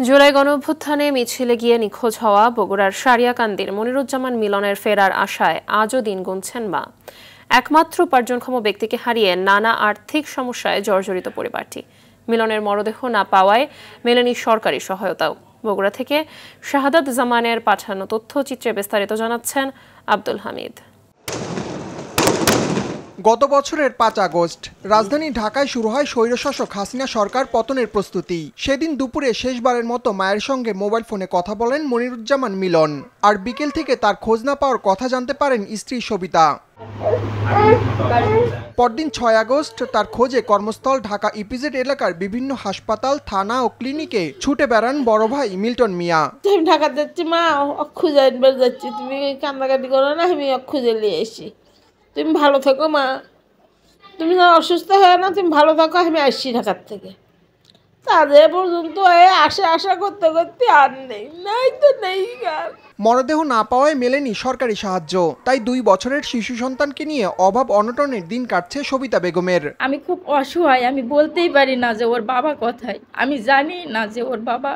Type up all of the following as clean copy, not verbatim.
জুলাই গণঅভ্যুত্থানে মিছিলে গিয়ে নিখোঁজ হওয়া বগুড়ার সারিয়াকান্দির মনিরুজ্জামান মিলনের ফেরার আশায় আজও দিন গুনছেন মা। একমাত্র উপার্জনক্ষম ব্যক্তিকে হারিয়ে নানা আর্থিক সমস্যায় জর্জরিত পরিবারটি। মিলনের মরদেহ না পাওয়ায় মেলেনি সরকারি সহায়তাও। বগুড়া থেকে শাহাদাত জামানের পাঠানো তথ্যচিত্রে বিস্তারিত জানাচ্ছেন আব্দুল হামিদ। গত বছরের ৫ আগস্ট রাজধানী ঢাকায় শুরু হয় স্বৈরশাসক হাসিনা সরকার পতনের প্রস্তুতি। সেদিন দুপুরে শেষবারের মতো মায়ের সঙ্গে মোবাইল ফোনে কথা বলেন মনিরুজ্জামান মিলন। আর বিকেল থেকে তার খোঁজ না পাওয়ার কথা জানতে পারেন স্ত্রী সবিতা। পরদিন ৬ আগস্ট তার খোঁজে কর্মস্থল ঢাকা ইপিজেড এলাকার বিভিন্ন হাসপাতাল, থানা ও ক্লিনিকে ছুটে বেড়ান বড় ভাই মিল্টন মিয়া। ঢাকা যাচ্ছি মা, খুঁজে যাচ্ছি, তুমি কান্দাকাটি করো না, আমি খুঁজে নিয়ে এসি। তুমি ভালো থেকো মা, তুমি না অসুস্থ হয়ে না, তুমি ভালো থাকো, আমি আসছি ঢাকার থেকে। তাদের পর্যন্ত আশা করতে করতে আর নেই, নাই তো নেই। মরদেহ না পাওয়ায় মেলেনি সরকারি সাহায্য। তাই ২ বছরের শিশু সন্তানকে নিয়ে অভাব অনটনের দিন কাটছে সবিতা বেগমের। আমি খুব অসহায়, আমি বলতেই পারি না যে ওর বাবা কোথায়। আমি জানি না যে ওর বাবা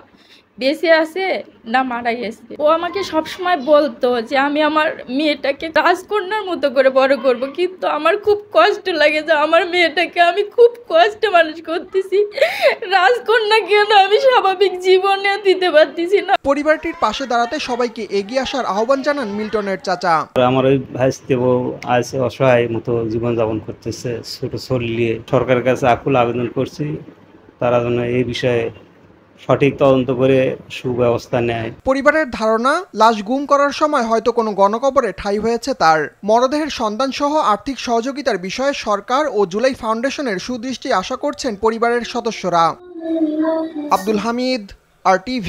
বেঁচে আছে না মারা গেছে। ও আমাকে সবসময় বলতো যে আমি আমার মেয়েটাকে রাজকন্যার মতো করে বড় করব, কিন্তু আমার খুব কষ্ট লাগে যে আমার মেয়েটাকে আমি খুব কষ্টে মানুষ করতেছি। রাজকন্যা কেন আমি স্বাভাবিক জীবনে দিতে পারতেছি না। পরিবারটির পাশে দাঁড়াতে সবাইকে এগিয়ে আসার আহ্বান জানান মিল্টনের চাচা। আমার ওই ভাইস্তে বউ আছে, অসহায় মতো জীবনযাপন করতেছে, ছোট চলিয়ে সরকারের কাছে আকুল আবেদন করছি তারা যেন এই বিষয়ে সঠিক তদন্ত করে সুব্যবস্থা নেয়। পরিবারের ধারণা, লাশ গুম করার সময় হয়তো কোনো গণকবরে ঠাঁই হয়েছে তার। মরদেহের সন্ধান সহ আর্থিক সহযোগিতার বিষয়ে সরকার ও জুলাই ফাউন্ডেশনের সুদৃষ্টি আশা করছেন পরিবারের সদস্যরা। আব্দুল হামিদ, RTV।